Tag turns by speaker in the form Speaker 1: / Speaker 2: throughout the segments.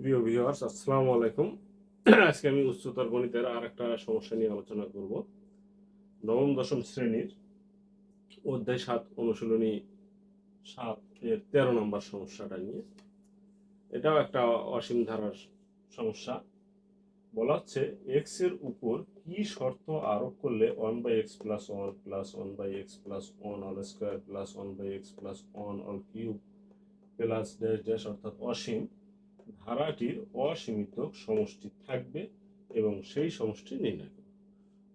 Speaker 1: প্রিয় ভিউয়ার্স, আসসালামু আলাইকুম। আজকে আমি উচ্চতর গণিতের আর একটা সমস্যা নিয়ে আলোচনা করব। নবম দশম শ্রেণীর অধ্যায় 7 অনুশীলনী 7 এর 13 নম্বর সমস্যাটা নিয়ে। এটাও একটা অসীম ধারার সমস্যা। বলা হচ্ছে এক্স এর উপর কি শর্ত আরোপ করলে 1/x plus 1 plus 1/x plus 1 all square plus 1/x plus 1 all cube plus dash dash অর্থাৎ অসীম ধারাটির অসীমিত সমষ্টি থাকবে এবং সেই সমষ্টি নির্ণয় করবে।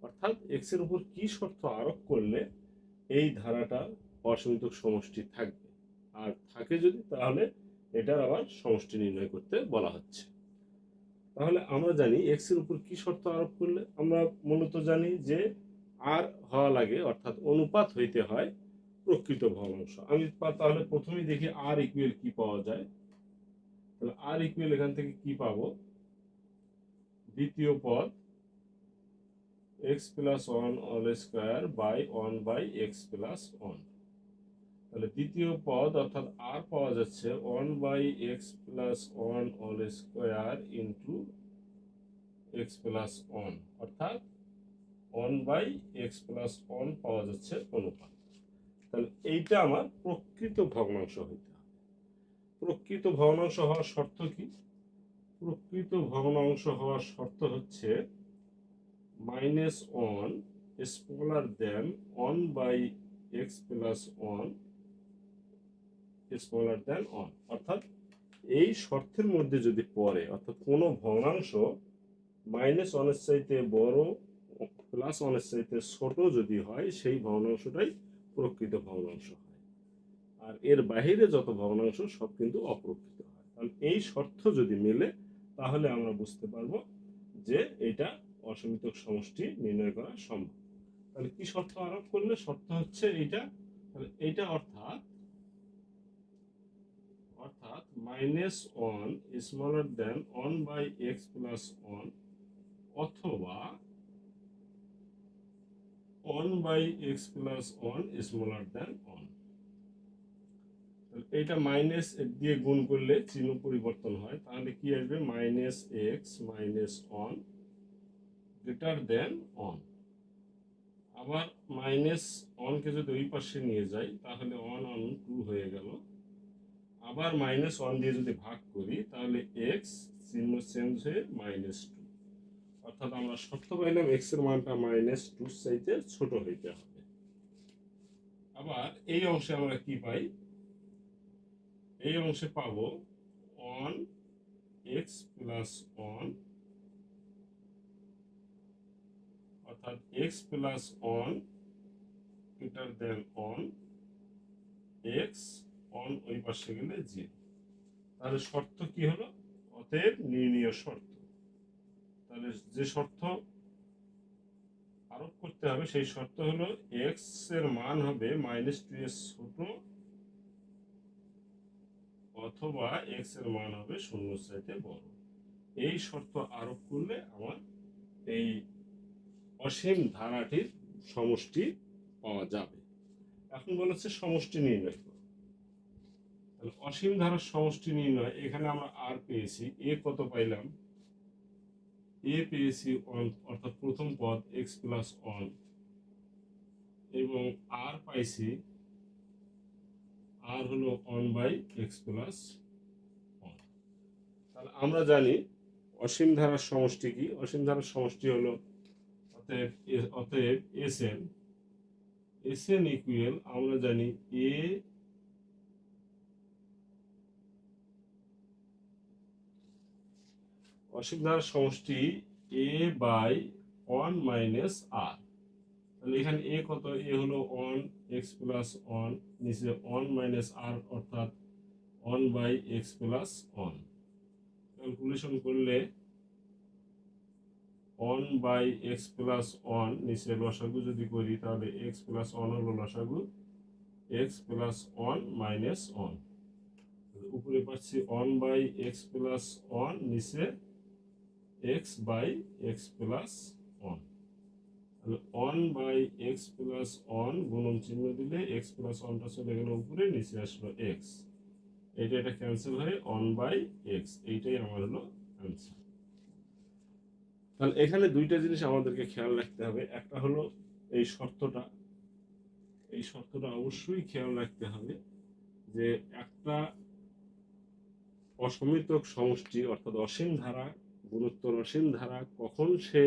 Speaker 1: অর্থাৎ এক্স এর উপর কি শর্ত আরোপ করলে এই ধারাটা অসীমিত সমষ্টি থাকবে, আর থাকে যদি তাহলে এটার আবার সমষ্টি নির্ণয় করতে বলা হচ্ছে। তাহলে আমরা জানি এক্স এর উপর কি শর্ত আরোপ করলে, আমরা মূলত জানি যে আর হওয়া লাগে, অর্থাৎ অনুপাত হইতে হয় প্রকৃত ভগ্নাংশ। আমি তাহলে প্রথমেই দেখি আর ইকুয়াল কি পাওয়া যায়। তাহলে আর ইকুয়াল এখান থেকে কি পাবো, দ্বিতীয় পদ x plus 1 all square by 1/x plus 1। তাহলে দ্বিতীয় পদ অর্থাৎ আর পাওয়া যাচ্ছে 1/x plus 1 all square into x plus 1, অর্থাৎ 1/x প্লাস 1 পাওয়া যাচ্ছে অনুপাত। তাহলে এইটা আমার প্রকৃত ভগ্নাংশ হইতে হবে। প্রকৃত ভগ্নাংশ হওয়ার শর্ত কি? প্রকৃত ভগ্নাংশ হওয়ার শর্ত হচ্ছে -1 smaller than 1/x plus 1 smaller than 1। অর্থাৎ এই শর্তের মধ্যে যদি পড়ে, অর্থাৎ কোনো ভগ্নাংশ -1 এর চাইতে বড় +1 এর চাইতে ছোট যদি হয়, সেই ভগ্নাংশটাই প্রকৃত ভগ্নাংশ হয়। আর এর বাহিরে যত ভগ্নাংশ সব কিন্তু অপ্রকৃত হয়। তাহলে এই শর্ত যদি মেলে তাহলে আমরা বুঝতে পারবো যে এটা অসীমিত সমষ্টি নির্ণয় করা সম্ভব। তাহলে কি শর্ত আরোপ করলে? শর্ত হচ্ছে এইটা। তাহলে এইটা অর্থাৎ -1 স্মলার দ্যান 1/x প্লাস 1 অথবা 1/x প্লাস 1 স্মলার দ্যান 1। এইটা মাইনাস দিয়ে গুণ করলে চিহ্ন পরিবর্তন হয়, তাহলে কি আসবে? -x minus 1 greater than 1। আবার -1 কে যদি ওই পাশে নিয়ে যাই তাহলে 1 1 2 হয়ে গেল। আবার -1 দিয়ে যদি ভাগ করি তাহলে x চিহ্ন চেঞ্জ হয়ে -2। অর্থাৎ আমরা শর্ত পাইলাম x এর মানটা -2 চাইতে ছোট হইতে হবে। আবার এই অংশে আমরা কি পাই? এই অংশে পাবো 1x প্লাস 1, অর্থাৎ x plus 1 greater than 1, x 1 ওই পাশে গেলে 0। তাহলে শর্ত কি হলো? অতএব নির্ণীয় শর্ত। তাহলে যে শর্ত আরোপ করতে হবে সেই শর্ত হলো x এর মান হবে -2 এর ছোট অথবা x এর মান হবে 0 এর চাইতে বড়। এই শর্ত আরোপ করলে আমার এই অসীম ধারাটির সমষ্টি পাওয়া যাবে। এখন বলেছে সমষ্টি নির্ণয় করো। তাহলে অসীম ধারার সমষ্টি নির্ণয়, এখানে আমরা আর পেয়েছি, এ কত পাইলাম? এ পেয়েছি 1, অর্থাৎ প্রথম পদ x প্লাস 1, এবং আর পাইছি, আর হলো 1/x প্লাস 1। তাহলে আমরা জানি অসীম ধারার সমষ্টি কি? অসীম ধারার সমষ্টি হলো অতএব এসএন ইকুয়াল, আমরা জানি এ অসীম ধারার সমষ্টি a বাই 1 মাইনাস আর। তাহলে এখানে a কত? a হলো 1x প্লাস 1, নিচে 1 মাইনাস আর অর্থাৎ 1/x প্লাস 1। ক্যালকুলেশন করলে 1/x প্লাস 1, নিচে লসাগু যদি করি তাহলে x প্লাস 1 হলো লসাগু, x প্লাস 1 মাইনাস 1। উপরে পাচ্ছি 1/x প্লাস 1, নিচে x বাই x প্লাস 1। তাহলে 1/x প্লাস 1 গুণন চিহ্ন দিলে x প্লাস 1টা চলে গেল উপরে, নিচে আসলো x। এটা ক্যান্সেল হয়ে 1/x, এইটাই আমার হলো অ্যান্সার। তাহলে এখানে দুইটা জিনিস আমাদেরকে খেয়াল রাখতে হবে। একটা হলো এই শর্তটা, এই শর্তটা অবশ্যই খেয়াল রাখতে হবে যে একটা অসমিতক সমষ্টি অর্থাৎ অসীম ধারা, গুণোত্তর অসীম ধারা কখন সে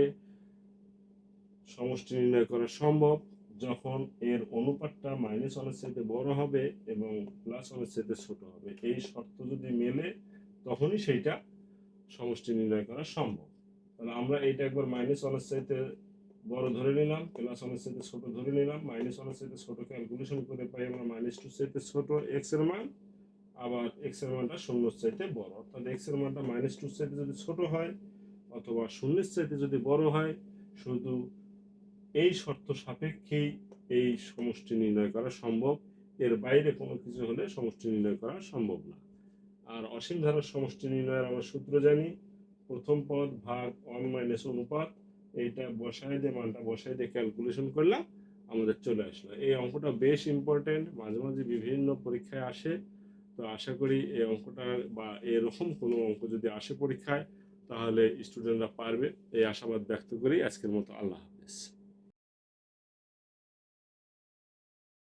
Speaker 1: সমষ্টি নির্ণয় করা সম্ভব, যখন এর অনুপাতটা -1 এর চাইতে বড় হবে এবং +1 এর চাইতে ছোট হবে। এই শর্ত যদি মেলে তখনই সেইটা সমষ্টি নির্ণয় করা সম্ভব। তাহলে আমরা এইটা একবার -1 এর চাইতে বড় ধরে নিলাম, +1 এর চাইতে ছোট ধরে নিলাম, -1 এর চাইতে ছোট ক্যালকুলেশন করে পাই আমরা -2 এর চাইতে ছোট x এর মান, আবার x এর মানটা 0 এর চাইতে বড়। অর্থাৎ x এর মানটা -2 এর চাইতে যদি ছোট হয় অথবা 0 এর চাইতে যদি বড় হয়, শুধু এই শর্ত সাপেক্ষেই এই সমষ্টি নির্ণয় করা সম্ভব। এর বাইরে কোনো কিছু হলে সমষ্টি নির্ণয় করা সম্ভব না। আর অসীম ধারার সমষ্টি নির্ণয়ের আমরা সূত্র জানি, প্রথম পদ ভাগ 1 - অনুপাত। এইটা বসায় দিয়ে, মানটা বসায় দিয়ে ক্যালকুলেশন করলাম, আমাদের চলে আসলো। এই অঙ্কটা বেশ ইম্পর্টেন্ট, মাঝে মাঝে বিভিন্ন পরীক্ষায় আসে। তো আশা করি এই অঙ্কটা বা এরকম কোনো অঙ্ক যদি আসে পরীক্ষায়, তাহলে স্টুডেন্টরা পারবে, এই আশাবাদ ব্যক্ত করি। আজকের মতো আল্লাহ হাফেজ।